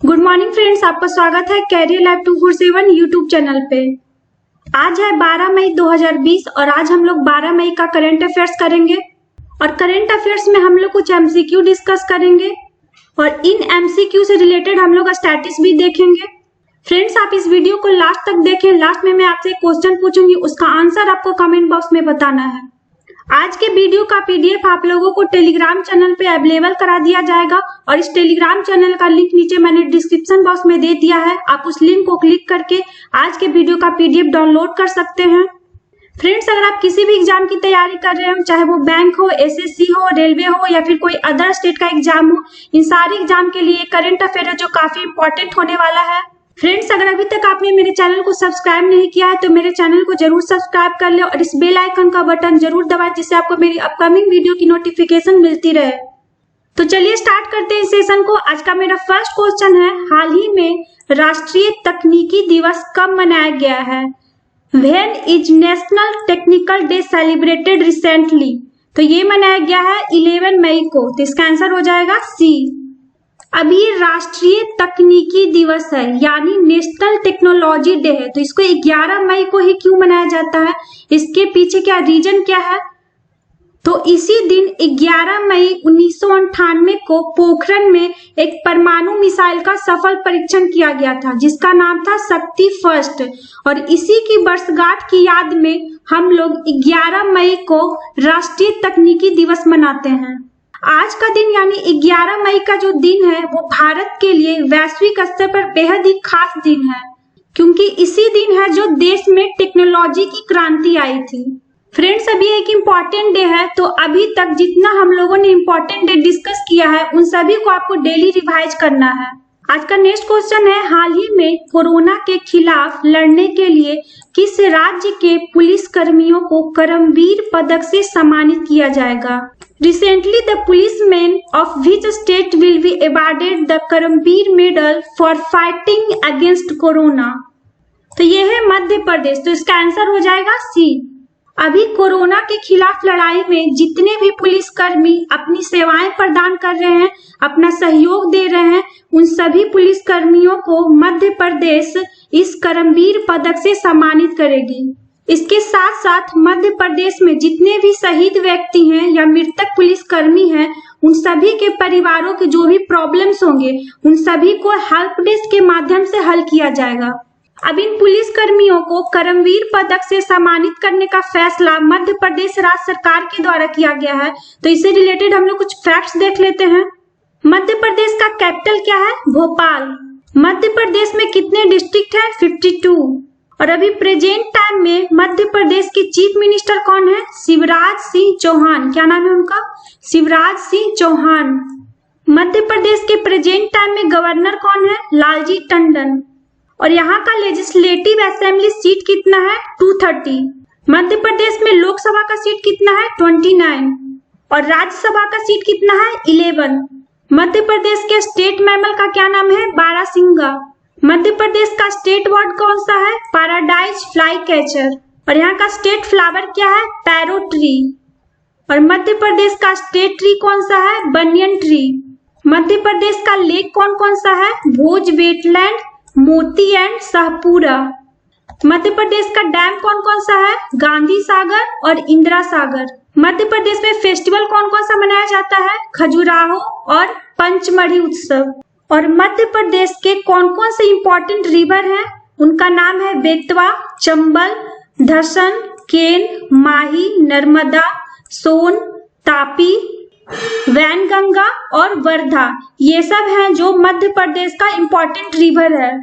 Good morning friends, आपका स्वागत है कैरियर लाइव 247 यूट्यूब चैनल पे। आज है 12 मई 2020 और आज हम लोग 12 मई का करंट अफेयर्स करेंगे और करंट अफेयर्स में हम लोग कुछ एमसीक्यू डिस्कस करेंगे और इन एमसीक्यू से रिलेटेड हम लोग स्टैटिस भी देखेंगे। फ्रेंड्स, आप इस वीडियो को लास्ट तक देखें। लास्ट में मैं आपसे एक क्वेश्चन पूछूंगी, उसका आंसर आपको कमेंट बॉक्स में बताना है। आज के वीडियो का पीडीएफ आप लोगों को टेलीग्राम चैनल पे अवेलेबल करा दिया जाएगा और इस टेलीग्राम चैनल का लिंक नीचे मैंने डिस्क्रिप्शन बॉक्स में दे दिया है। आप उस लिंक को क्लिक करके आज के वीडियो का पीडीएफ डाउनलोड कर सकते हैं। फ्रेंड्स, अगर आप किसी भी एग्जाम की तैयारी कर रहे हो, चाहे वो बैंक हो, एसएससी हो, रेलवे हो या फिर कोई अदर स्टेट का एग्जाम हो, इन सारे एग्जाम के लिए करंट अफेयर है जो काफी इंपॉर्टेंट होने वाला है। फ्रेंड्स, अगर अभी तक आपने मेरे चैनल को सब्सक्राइब नहीं किया है तो मेरे चैनल को जरूर सब्सक्राइब कर ले और इस बेल आइकन का बटन जरूर दबाएं जिससे आपको मेरी अपकमिंग वीडियो की नोटिफिकेशन मिलती रहे। तो चलिए स्टार्ट करते हैं इस सेशन को। आज का मेरा फर्स्ट क्वेश्चन है, हाल ही में राष्ट्रीय तकनीकी दिवस कब मनाया गया है? When is national technical day celebrated recently? तो ये मनाया गया है 11 मई को। तो इसका आंसर हो जाएगा सी। अभी राष्ट्रीय तकनीकी दिवस है यानी नेशनल टेक्नोलॉजी डे है, तो इसको 11 मई को ही क्यों मनाया जाता है? इसके पीछे क्या रीजन क्या है? तो इसी दिन 11 मई 1998 को पोखरण में एक परमाणु मिसाइल का सफल परीक्षण किया गया था जिसका नाम था शक्ति फर्स्ट, और इसी की वर्षगांठ की याद में हम लोग 11 मई को राष्ट्रीय तकनीकी दिवस मनाते हैं। आज का दिन यानी 11 मई का जो दिन है वो भारत के लिए वैश्विक स्तर पर बेहद ही खास दिन है क्योंकि इसी दिन है जो देश में टेक्नोलॉजी की क्रांति आई थी। फ्रेंड्स, अभी एक इम्पॉर्टेंट डे है, तो अभी तक जितना हम लोगों ने इम्पॉर्टेंट डे डिस्कस किया है उन सभी को आपको डेली रिवाइज करना है। आज का नेक्स्ट क्वेश्चन है, हाल ही में कोरोना के खिलाफ लड़ने के लिए किस राज्य के पुलिस कर्मियों को करमवीर पदक से सम्मानित किया जाएगा? Recently, the policemen of which state will be awarded the Karamveer Medal for fighting against Corona? तो ये है मध्य प्रदेश। तो इसका आंसर हो जाएगा सी। अभी कोरोना के खिलाफ लड़ाई में जितने भी पुलिसकर्मी अपनी सेवाएं प्रदान कर रहे हैं, अपना सहयोग दे रहे हैं, उन सभी पुलिसकर्मियों को मध्य प्रदेश इस करमवीर पदक से सम्मानित करेगी। इसके साथ साथ मध्य प्रदेश में जितने भी शहीद व्यक्ति हैं या मृतक पुलिसकर्मी हैं, उन सभी के परिवारों के जो भी प्रॉब्लम्स होंगे उन सभी को हेल्प डेस्क के माध्यम से हल किया जाएगा। अब इन पुलिसकर्मियों को करमवीर पदक से सम्मानित करने का फैसला मध्य प्रदेश राज्य सरकार के द्वारा किया गया है। तो इससे रिलेटेड हम लोग कुछ फैक्ट्स देख लेते हैं। मध्य प्रदेश का कैपिटल क्या है? भोपाल। मध्य प्रदेश में कितने डिस्ट्रिक्ट है? 52। और अभी प्रेजेंट टाइम में मध्य प्रदेश के चीफ मिनिस्टर कौन है? शिवराज सिंह चौहान। क्या नाम है उनका? शिवराज सिंह चौहान। मध्य प्रदेश के प्रेजेंट टाइम में गवर्नर कौन है? लालजी टंडन। और यहाँ का लेजिस्लेटिव असेंबली सीट कितना है? 230। मध्य प्रदेश में लोकसभा का सीट कितना है? 29। और राज्यसभा का सीट कितना है? 11। मध्य प्रदेश के स्टेट मैमल का क्या नाम है? बारहसिंगा। मध्य प्रदेश का स्टेट बर्ड कौन सा है? Paradise fly catcher. और यहाँ का स्टेट फ्लावर क्या है? पैरो ट्री। और मध्य प्रदेश का स्टेट ट्री कौन सा है? Banyan tree. मध्य प्रदेश का लेक कौन कौन सा है? भोज वेटलैंड, मोती एंड शाहपुरा। मध्य प्रदेश का डैम कौन कौन सा है? गांधी सागर और इंदिरा सागर। मध्य प्रदेश में फेस्टिवल कौन कौन सा मनाया जाता है? खजुराहो और पंचमढ़ी उत्सव। और मध्य प्रदेश के कौन कौन से इंपॉर्टेंट रिवर हैं? उनका नाम है बेतवा, चंबल, धसन, केन, माही, नर्मदा, सोन, तापी, वैनगंगा और वर्धा। ये सब हैं जो मध्य प्रदेश का इंपॉर्टेंट रिवर है।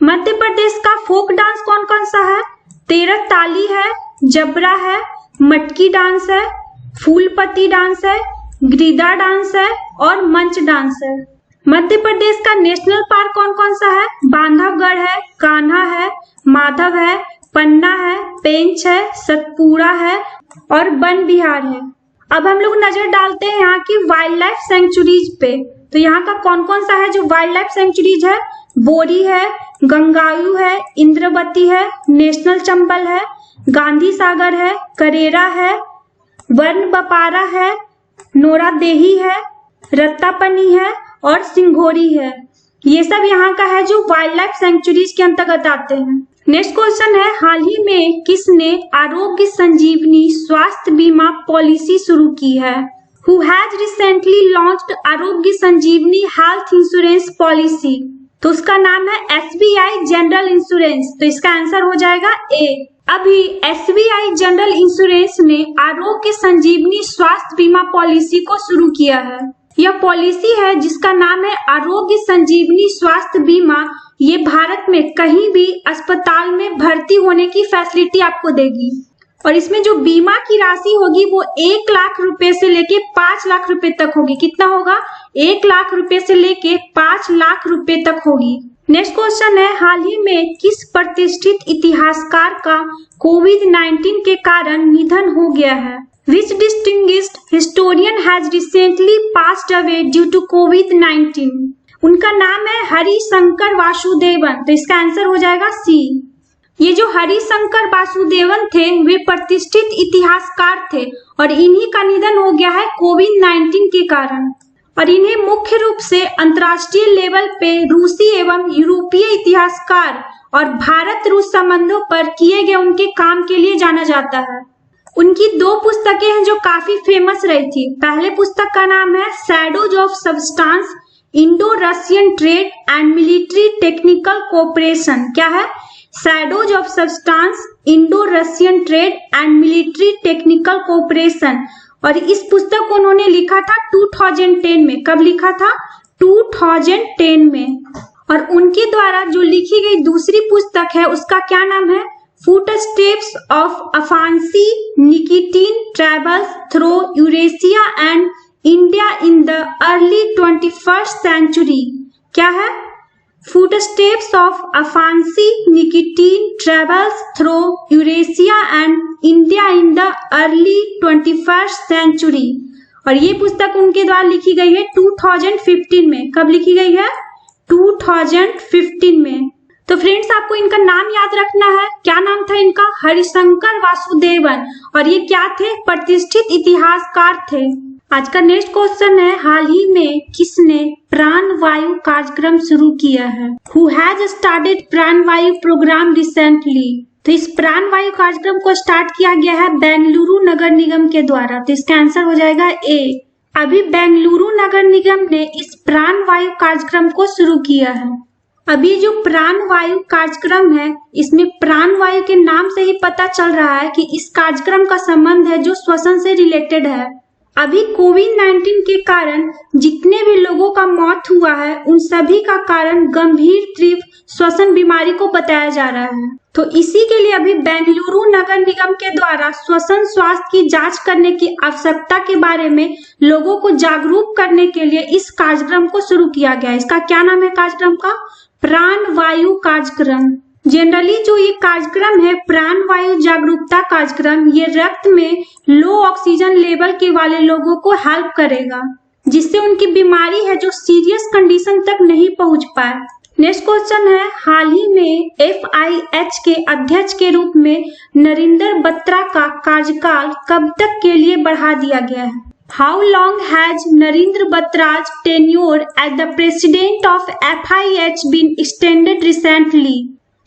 मध्य प्रदेश का फोक डांस कौन कौन सा है? तेरह ताली है, जबरा है, मटकी डांस है, फूलपति डांस है, गिरिदा डांस है और मंच डांस है। मध्य प्रदेश का नेशनल पार्क कौन कौन सा है? बांधवगढ़ है, कान्हा है, माधव है, पन्ना है, पेंच है, सतपुड़ा है और वन विहार है। अब हम लोग नजर डालते हैं यहाँ की वाइल्ड लाइफ सेंचुरीज पे। तो यहाँ का कौन कौन सा है जो वाइल्ड लाइफ सेंचुरीज है? बोरी है, गंगायू है, इंद्रवती है, नेशनल चंबल है, गांधी सागर है, करेरा है, वर्ण बपारा है, नोरादेही है, रत्तापनी है और सिंघोरी है। ये सब यहाँ का है जो वाइल्ड लाइफ सेंचुरीज के अंतर्गत आते हैं। नेक्स्ट क्वेश्चन है, हाल ही में किसने आरोग्य संजीवनी स्वास्थ्य बीमा पॉलिसी शुरू की है? Who has recently launched आरोग्य संजीवनी हेल्थ इंश्योरेंस पॉलिसी? तो उसका नाम है SBI जनरल इंश्योरेंस। तो इसका आंसर हो जाएगा ए। अभी SBI जनरल इंश्योरेंस ने आरोग्य संजीवनी स्वास्थ्य बीमा पॉलिसी को शुरू किया है। यह पॉलिसी है जिसका नाम है आरोग्य संजीवनी स्वास्थ्य बीमा। ये भारत में कहीं भी अस्पताल में भर्ती होने की फैसिलिटी आपको देगी और इसमें जो बीमा की राशि होगी वो 1 लाख रुपए से लेके 5 लाख रुपए तक होगी। कितना होगा? 1 लाख रुपए से लेके 5 लाख रुपए तक होगी। नेक्स्ट क्वेश्चन है, हाल ही में किस प्रतिष्ठित इतिहासकार का कोविड-19 के कारण निधन हो गया है? Which distinguished historian has recently passed away due to COVID-19? उनका नाम है हरिशंकर वासुदेवन। तो इसका आंसर हो जाएगा सी। ये जो हरिशंकर वासुदेवन थे वे प्रतिष्ठित इतिहासकार थे और इन्हीं का निधन हो गया है कोविड-19 के कारण। और इन्हें मुख्य रूप से अंतर्राष्ट्रीय लेवल पे रूसी एवं यूरोपीय इतिहासकार और भारत रूस संबंधों पर किए गए उनके काम के लिए जाना जाता है। उनकी 2 पुस्तकें हैं जो काफी फेमस रही थी। पहले पुस्तक का नाम है shadows of substance, Indo Russian trade and military technical cooperation. क्या है? Shadows of substance, Indo Russian trade and military technical cooperation. और इस पुस्तक को उन्होंने लिखा था 2010 में। कब लिखा था? 2010 में। और उनके द्वारा जो लिखी गई दूसरी पुस्तक है उसका क्या नाम है? Footsteps of Afancy Nikitin Travels Through Eurasia and India in the Early 21st Century। क्या है? Footsteps of Afancy Nikitin Travels Through Eurasia and India in the Early 21st Century। और ये पुस्तक उनके द्वारा लिखी गई है 2015 में। कब लिखी गई है? 2015 में। तो फ्रेंड्स आपको इनका नाम याद रखना है। क्या नाम था इनका? हरिशंकर वासुदेवन। और ये क्या थे? प्रतिष्ठित इतिहासकार थे। आज का नेक्स्ट क्वेश्चन है, हाल ही में किसने प्राणवायु कार्यक्रम शुरू किया है? Who has started प्राणवायु प्रोग्राम रिसेंटली? तो इस प्राणवायु कार्यक्रम को स्टार्ट किया गया है बेंगलुरु नगर निगम के द्वारा। तो इसका आंसर हो जाएगा ए। अभी बेंगलुरु नगर निगम ने इस प्राणवायु कार्यक्रम को शुरू किया है। अभी जो प्राणवायु कार्यक्रम है इसमें प्राणवायु के नाम से ही पता चल रहा है कि इस कार्यक्रम का संबंध है जो श्वसन से रिलेटेड है। अभी कोविड-19 के कारण जितने भी लोगों का मौत हुआ है उन सभी का कारण गंभीर तीव्र श्वसन बीमारी को बताया जा रहा है। तो इसी के लिए अभी बेंगलुरु नगर निगम के द्वारा श्वसन स्वास्थ्य की जांच करने की आवश्यकता के बारे में लोगों को जागरूक करने के लिए इस कार्यक्रम को शुरू किया गया। इसका क्या नाम है कार्यक्रम का? प्राणवायु कार्यक्रम। जनरली जो ये कार्यक्रम है प्राणवायु जागरूकता कार्यक्रम, ये रक्त में लो ऑक्सीजन लेवल के वाले लोगों को हेल्प करेगा जिससे उनकी बीमारी है जो सीरियस कंडीशन तक नहीं पहुंच पाए। नेक्स्ट क्वेश्चन है, हाल ही में FIH के अध्यक्ष के रूप में नरेंद्र बत्रा का कार्यकाल कब तक के लिए बढ़ा दिया गया है? How long has Narendra Batra's tenure as the president of FIH been extended recently?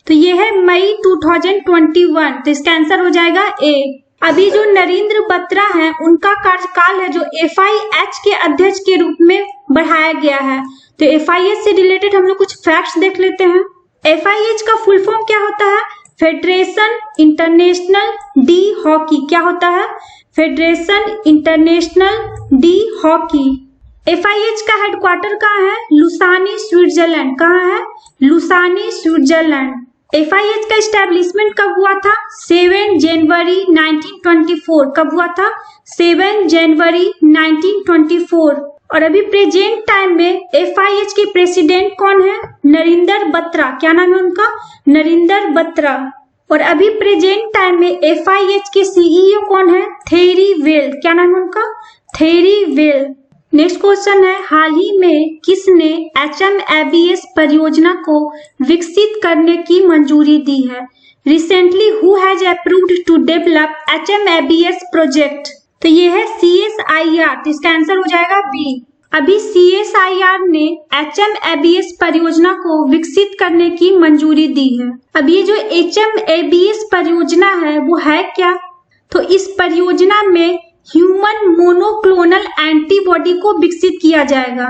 तो ये है मई 2021। तो इसका आंसर हो जाएगा ए। अभी जो नरेंद्र बत्रा है उनका कार्यकाल है जो FIH के अध्यक्ष के रूप में बढ़ाया गया है। तो FIH से रिलेटेड हम लोग कुछ फैक्ट्स देख लेते हैं। FIH का फुल फॉर्म क्या होता है? Federation international D hockey. क्या होता है? Federation international D hockey. FIH का हेडक्वार्टर कहाँ है? लुसानी स्विट्जरलैंड। कहाँ है? लुसानी स्विट्जरलैंड। FIH का एस्टेब्लिशमेंट कब हुआ था? 7 जनवरी 1924। कब हुआ था? 7 जनवरी 1924। और अभी प्रेजेंट टाइम में FIH के प्रेसिडेंट कौन है? नरेंद्र बत्रा। क्या नाम है उनका? नरेंद्र बत्रा। और अभी प्रेजेंट टाइम में FIH के CEO कौन है? Theory well. क्या नाम है उनका? Theory well. नेक्स्ट क्वेश्चन है, हाल ही में किसने HMABS परियोजना को विकसित करने की मंजूरी दी है? Recently who has approved to develop HMABS project? तो ये है CSIR। तो इसका आंसर हो जाएगा बी। अभी CSIR ने HMABS परियोजना को विकसित करने की मंजूरी दी है। अब ये जो HMABS परियोजना है वो है क्या? तो इस परियोजना में ह्यूमन मोनोक्लोनल एंटीबॉडी को विकसित किया जाएगा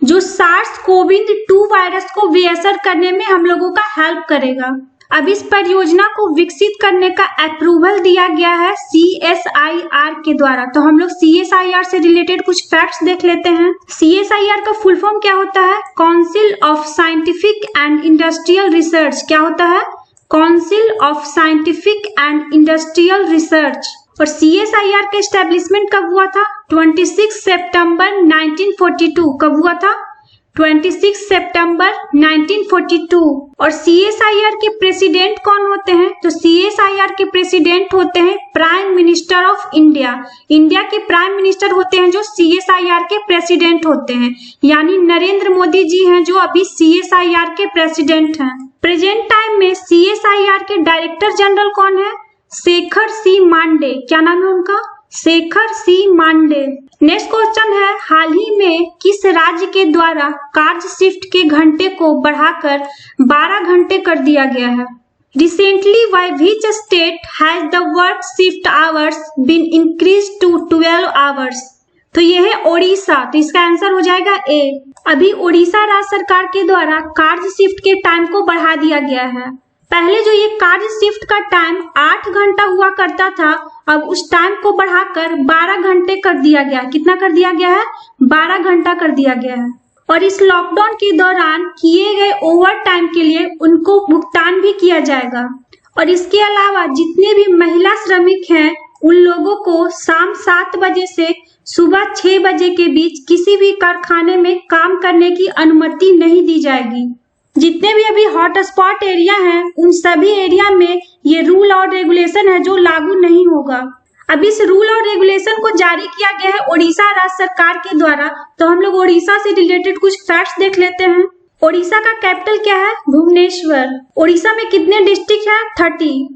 जो SARS-CoV-2 वायरस को बेअसर करने में हम लोगों का हेल्प करेगा। अब इस परियोजना को विकसित करने का अप्रूवल दिया गया है CSIR के द्वारा। तो हम लोग CSIR से रिलेटेड कुछ फैक्ट्स देख लेते हैं। CSIR का फुल फॉर्म क्या होता है? Council of scientific and industrial research. क्या होता है? Council of scientific and industrial research. और CSIR का एस्टेब्लिशमेंट कब हुआ था? 26 सितंबर 1942। कब हुआ था? 26 सितंबर 1942। और CSIR के प्रेसिडेंट कौन होते हैं? तो CSIR के प्रेसिडेंट होते हैं prime minister of India. India के प्राइम मिनिस्टर होते हैं जो CSIR के प्रेसिडेंट होते हैं, यानी नरेंद्र मोदी जी हैं जो अभी CSIR के प्रेसिडेंट हैं। प्रेजेंट टाइम में CSIR के डायरेक्टर जनरल कौन है? शेखर सी मांडे। क्या नाम है उनका? शेखर सी मांडे। नेक्स्ट क्वेश्चन है, हाल ही में किस राज्य के द्वारा कार्य शिफ्ट के घंटे को बढ़ाकर 12 घंटे कर दिया गया है? Recently by which state has the work shift hours been increase to 12 hours? तो यह है ओडिशा। तो इसका आंसर हो जाएगा ए। अभी ओडिशा राज्य सरकार के द्वारा कार्य शिफ्ट के टाइम को बढ़ा दिया गया है। पहले जो ये कार्य शिफ्ट का टाइम 8 घंटा हुआ करता था, अब उस टाइम को बढ़ाकर 12 घंटे कर दिया गया। कितना कर दिया गया है? 12 घंटा कर दिया गया है। और इस लॉकडाउन के दौरान किए गए ओवर टाइम के लिए उनको भुगतान भी किया जाएगा। और इसके अलावा जितने भी महिला श्रमिक हैं उन लोगों को शाम 7 बजे से सुबह 6 बजे के बीच किसी भी कारखाने में काम करने की अनुमति नहीं दी जाएगी। जितने भी अभी हॉटस्पॉट एरिया हैं उन सभी एरिया में ये रूल और रेगुलेशन है जो लागू नहीं होगा। अब इस रूल और रेगुलेशन को जारी किया गया है ओडिशा राज्य सरकार के द्वारा। तो हम लोग ओडिशा से रिलेटेड कुछ फैक्ट्स देख लेते हैं। ओडिशा का कैपिटल क्या है? भुवनेश्वर। ओडिशा में कितने डिस्ट्रिक्ट है? 30।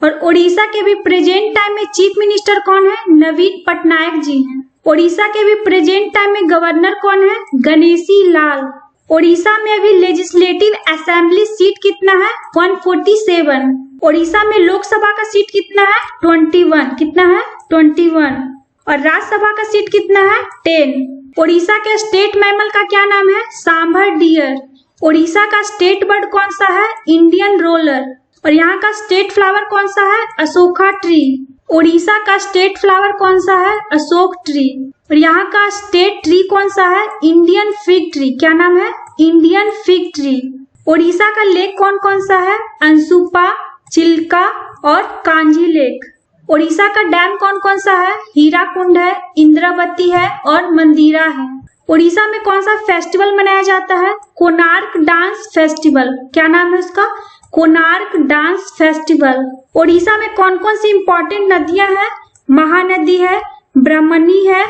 और ओडिशा के भी प्रेजेंट टाइम में चीफ मिनिस्टर कौन है? नवीन पटनायक जी हैं। ओडिशा के भी प्रेजेंट टाइम में गवर्नर कौन है? गणेशी लाल। ओडिशा में अभी लेजिस्लेटिव असेंबली सीट कितना है? 147। ओडिशा में लोकसभा का सीट कितना है? 21। कितना है? 21। और राज्यसभा का सीट कितना है? 10। ओडिशा के स्टेट मैमल का क्या नाम है? सांभर डियर। ओडिशा का स्टेट बर्ड कौन सा है? Indian roller. और यहाँ का स्टेट फ्लावर कौन सा है? अशोका ट्री। ओडिशा का स्टेट फ्लावर कौन सा है? अशोक ट्री। और यहाँ का स्टेट ट्री कौन सा है? Indian fig tree. क्या नाम है? Indian fig tree. ओडिशा का लेक कौन कौन सा है? अंशुपा, चिल्का और कांजी लेक। ओडिशा का डैम कौन कौन सा है? हीराकुंड है, इंद्रावती है और मंदिरा है। ओडिशा में कौन सा फेस्टिवल मनाया जाता है? Konark dance festival. क्या नाम है उसका? Konark dance festival. ओडिशा में कौन कौन सी इंपॉर्टेंट नदियां हैं? महानदी है, ब्रह्मणी है,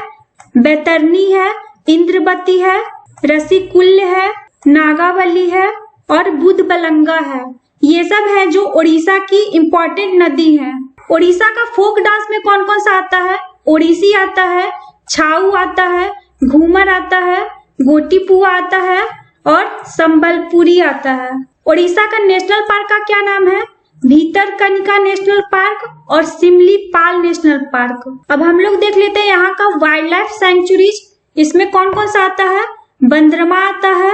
बैतरणी है, इंद्रवती है, रसिकुल्य है, नागावली है और बुधबलंगा है। ये सब है जो ओडिशा की इंपॉर्टेंट नदी है। ओडिशा का फोक डांस में कौन कौन सा आता है? ओडिसी आता है, छाऊ आता है, घूमर आता है, गोटीपुआ आता है और संबलपुरी आता है। ओडिशा का नेशनल पार्क का क्या नाम है? भीतरकनिका नेशनल पार्क और सिमलीपाल नेशनल पार्क। अब हम लोग देख लेते हैं यहाँ का वाइल्ड लाइफ सेंचुरीज। इसमें कौन कौन सा आता है? बंदरमा आता है,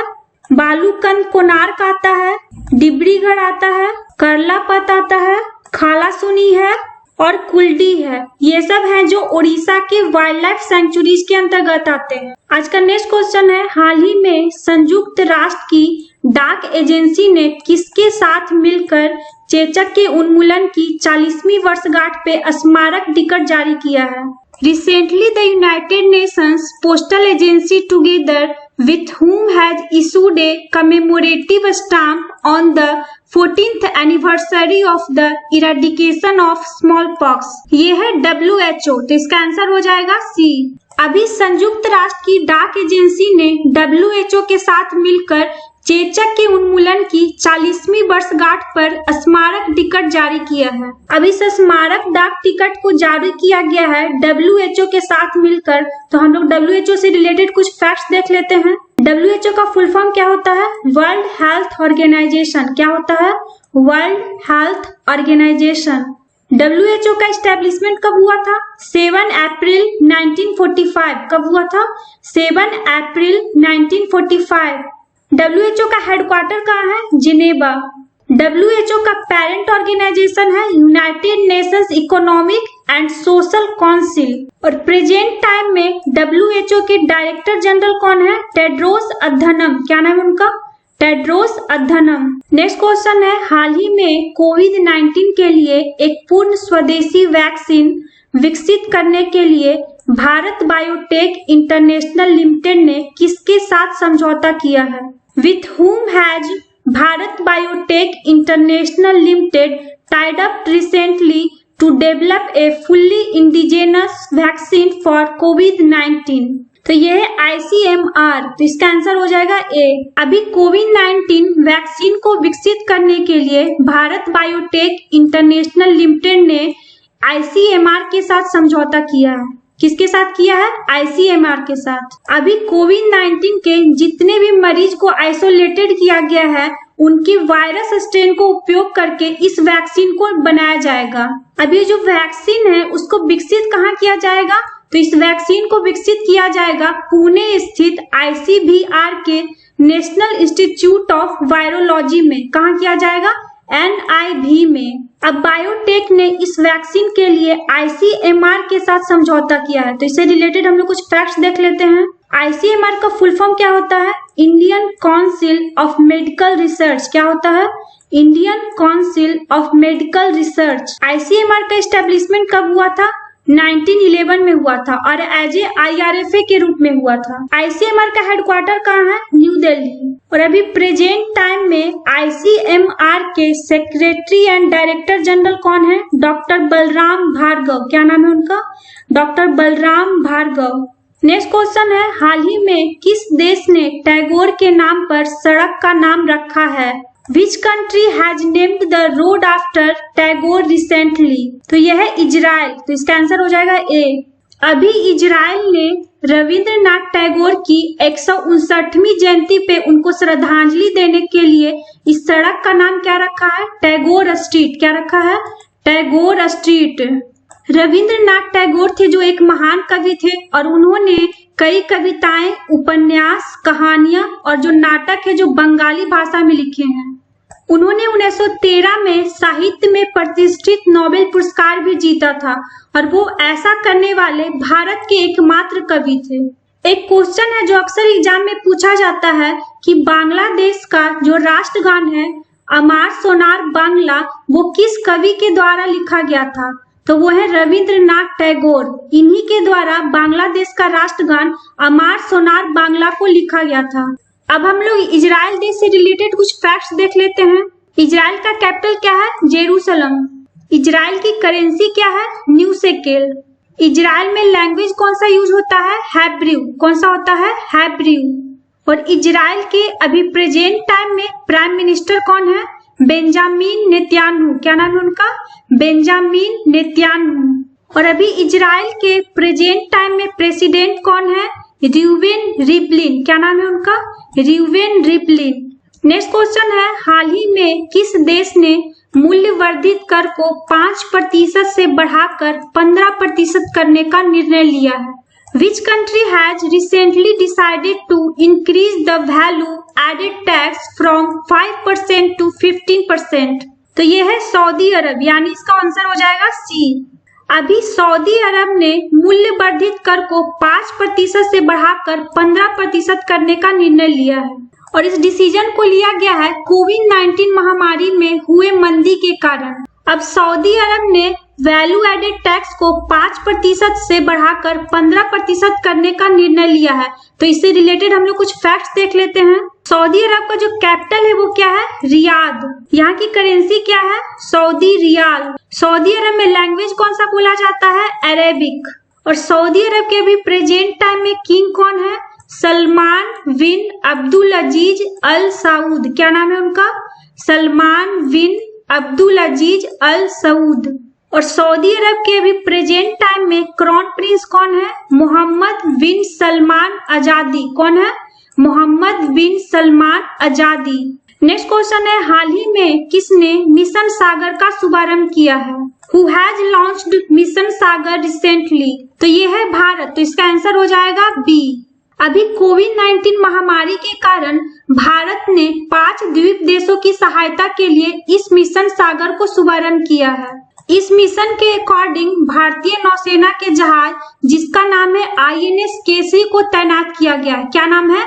बालूकंद कोणार्क आता है, डिब्रीगढ़ आता है, करलापत आता है, खालासुनी है और कुल्डी है। ये सब हैं जो ओडिशा के वाइल्ड लाइफ सेंचुरीज के अंतर्गत आते हैं। आज का नेक्स्ट क्वेश्चन है, हाल ही में संयुक्त राष्ट्र की डाक एजेंसी ने किसके साथ मिलकर चेचक के उन्मूलन की 40वीं वर्षगांठ पे स्मारक टिकट जारी किया है? Recently, the United Nations Postal Agency, together with whom has issued a commemorative stamp on the 14th anniversary of the eradication of smallpox. ये है WHO। तो इसका आंसर हो जाएगा सी। अभी संयुक्त राष्ट्र की डाक एजेंसी ने WHO के साथ मिलकर चेचक के उन्मूलन की 40वीं वर्षगांठ पर स्मारक टिकट जारी किया है। अब इस स्मारक डाक टिकट को जारी किया गया है WHO के साथ मिलकर। तो हम लोग WHO से रिलेटेड कुछ फैक्ट्स देख लेते हैं। WHO का फुल फॉर्म क्या होता है? World health organisation. क्या होता है? World health organisation. WHO का एस्टेब्लिशमेंट कब हुआ था? 7 अप्रैल 1945। कब हुआ था? 7 अप्रैल 1945। WHO का हेडक्वार्टर कहाँ है? जिनेवा। WHO का पेरेंट ऑर्गेनाइजेशन है United Nations economic and social council. और प्रेजेंट टाइम में WHO के डायरेक्टर जनरल कौन है? टेड्रोस अधनम। क्या नाम है उनका? टेड्रोस अधनम। नेक्स्ट क्वेश्चन है, हाल ही में कोविड-19 के लिए एक पूर्ण स्वदेशी वैक्सीन विकसित करने के लिए भारत बायोटेक इंटरनेशनल लिमिटेड ने किसके साथ समझौता किया है? With whom has Bharat Biotech International Limited tied up recently to develop a fully indigenous vaccine for COVID-19? तो यह है ICMR। तो इसका आंसर हो जाएगा ए। अभी कोविड-19 वैक्सीन को विकसित करने के लिए भारत बायोटेक इंटरनेशनल लिमिटेड ने ICMR के साथ समझौता किया है। किसके साथ किया है? ICMR के साथ। अभी कोविड-19 के जितने भी मरीज को आइसोलेटेड किया गया है उनकी वायरस स्ट्रेन को उपयोग करके इस वैक्सीन को बनाया जाएगा। अभी जो वैक्सीन है उसको विकसित कहाँ किया जाएगा? तो इस वैक्सीन को विकसित किया जाएगा पुणे स्थित ICVR के नेशनल इंस्टीट्यूट ऑफ वायरोलॉजी में। कहाँ किया जाएगा? NIV में। अब बायोटेक ने इस वैक्सीन के लिए ICMR के साथ समझौता किया है। तो इससे रिलेटेड हम लोग कुछ फैक्ट्स देख लेते हैं। ICMR का फुल फॉर्म क्या होता है? Indian council of medical research. क्या होता है? Indian council of medical research. ICMR का एस्टेब्लिशमेंट कब हुआ था? 1911 में हुआ था और एज ए IRFA के रूप में हुआ था। ICMR का हेडक्वार्टर कहाँ है? न्यू दिल्ली। और अभी प्रेजेंट टाइम में ICMR के सेक्रेटरी एंड डायरेक्टर जनरल कौन है? डॉक्टर बलराम भार्गव। क्या नाम है उनका? Doctor Balram Bhargava. Next question है, हाल ही में किस देश ने टैगोर के नाम पर सड़क का नाम रखा है? Which country has named the road after Tagore recently? तो यह है इजराइल। तो इसका आंसर हो जाएगा ए। अभी इजराइल ने रविंद्रनाथ टैगोर की 159वीं जयंती पे उनको श्रद्धांजलि देने के लिए इस सड़क का नाम क्या रखा है? टैगोर स्ट्रीट। क्या रखा है? टैगोर स्ट्रीट। रविंद्रनाथ टैगोर थे जो एक महान कवि थे और उन्होंने कई कविताएं, उपन्यास, कहानियां और जो नाटक है जो बंगाली भाषा में लिखे हैं। उन्होंने 1913 में साहित्य में प्रतिष्ठित नोबेल पुरस्कार भी जीता था और वो ऐसा करने वाले भारत के एकमात्र कवि थे। एक क्वेश्चन है जो अक्सर एग्जाम में पूछा जाता है कि बांग्लादेश का जो राष्ट्रगान है अमार सोनार बांग्ला, वो किस कवि के द्वारा लिखा गया था? तो वो है रविंद्रनाथ टैगोर। इन्हीं के द्वारा बांग्लादेश का राष्ट्रगान अमार सोनार बांग्ला को लिखा गया था। अब हम लोग इजराइल देश से रिलेटेड कुछ फैक्ट्स देख लेते हैं। इजराइल का कैपिटल क्या है? जेरूसलम। इजराइल की करेंसी क्या है? New shekel. इजराइल में लैंग्वेज कौन सा यूज होता है? हैब्रू। कौन सा होता है? हैब्रू। और इजराइल के अभी प्रेजेंट टाइम में प्राइम मिनिस्टर कौन है? Benjamin Netanyahu. क्या नाम है उनका? Benjamin Netanyahu. और अभी इजराइल के प्रेजेंट टाइम में प्रेसिडेंट कौन है? Reuven Rivlin. क्या नाम है उनका? Reuven Rivlin. नेक्स्ट क्वेश्चन है, हाल ही में किस देश ने मूल्य वर्धित कर को 5% से बढ़ाकर 15% करने का निर्णय लिया है? Which country has recently decided to increase the value added tax from 5% to 15%? तो ये है सऊदी अरब, यानी इसका आंसर हो जाएगा सी। अभी सऊदी अरब ने मूल्य वर्धित कर को 5% से बढ़ाकर 15% करने का निर्णय लिया है और इस डिसीजन को लिया गया है कोविड-19 महामारी में हुए मंदी के कारण। अब सऊदी अरब ने वैल्यू एडेड टैक्स को 5% से बढ़ाकर 15% करने का निर्णय लिया है। तो इससे रिलेटेड हम लोग कुछ फैक्ट्स देख लेते हैं। सऊदी अरब का जो कैपिटल है वो क्या है? रियाद। यहाँ की करेंसी क्या है? Saudi riyal. सऊदी अरब में लैंग्वेज कौन सा बोला जाता है? अरेबिक। और सऊदी अरब के अभी प्रेजेंट टाइम में किंग कौन है? सलमान बिन अब्दुल अजीज अल सऊद। क्या नाम है उनका? सलमान बिन अब्दुल अजीज अल सऊद। और सऊदी अरब के अभी प्रेजेंट टाइम में क्राउन प्रिंस कौन है? मोहम्मद बिन सलमान आजादी। कौन है? मोहम्मद बिन सलमान आजादी। नेक्स्ट क्वेश्चन है, हाल ही में किसने मिशन सागर का शुभारंभ किया है? Who has launched mission Sagar recently? तो ये है भारत, तो इसका आंसर हो जाएगा बी। अभी कोविड-19 महामारी के कारण भारत ने 5 द्वीप देशों की सहायता के लिए इस मिशन सागर को शुभारंभ किया है। इस मिशन के अकॉर्डिंग भारतीय नौसेना के जहाज जिसका नाम है INS केसरी को तैनात किया गया है। क्या नाम है?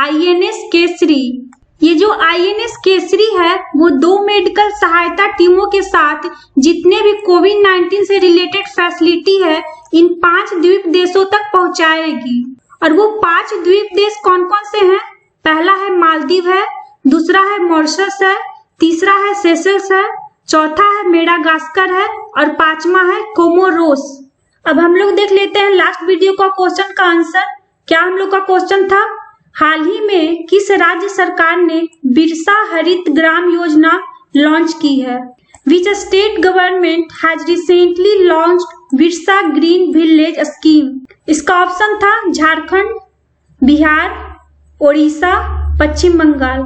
INS केसरी। ये जो INS केसरी है वो 2 मेडिकल सहायता टीमों के साथ जितने भी कोविड-19 से रिलेटेड फैसिलिटी है इन 5 द्वीप देशों तक पहुंचाएगी। और वो 5 द्वीप देश कौन कौन से हैं? पहला है मालदीव है, दूसरा है मॉरिशस है, तीसरा है सेशल्स है, चौथा है मेडागास्कर है और 5वां है कोमोरोस। अब हम लोग देख लेते हैं लास्ट वीडियो का क्वेश्चन का आंसर। क्या हम लोग का क्वेश्चन था? हाल ही में किस राज्य सरकार ने बिरसा हरित ग्राम योजना लॉन्च की है? Which state government has recently launched Birsa green village scheme? इसका ऑप्शन था झारखंड, बिहार, ओडिशा, पश्चिम बंगाल।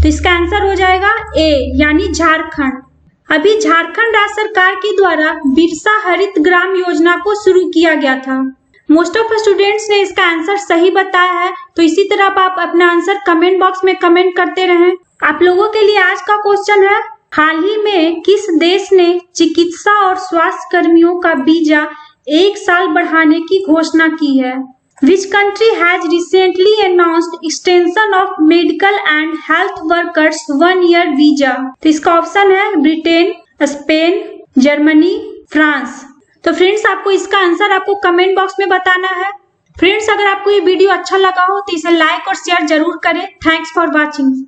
तो इसका आंसर हो जाएगा ए यानी झारखंड। अभी झारखंड राज्य सरकार के द्वारा बिरसा हरित ग्राम योजना को शुरू किया गया था। मोस्ट ऑफ स्टूडेंट्स ने इसका आंसर सही बताया है, तो इसी तरह आप अपना आंसर कमेंट बॉक्स में कमेंट करते रहें। आप लोगों के लिए आज का क्वेश्चन है, हाल ही में किस देश ने चिकित्सा और स्वास्थ्य कर्मियों का वीजा 1 साल बढ़ाने की घोषणा की है? Which country has recently announced extension of medical and health workers 1 year visa? तो इसका ऑप्शन है ब्रिटेन, स्पेन, जर्मनी, फ्रांस। तो फ्रेंड्स आपको इसका आंसर आपको कमेंट बॉक्स में बताना है। फ्रेंड्स अगर आपको ये वीडियो अच्छा लगा हो तो इसे लाइक और शेयर जरूर करें। Thanks for watching.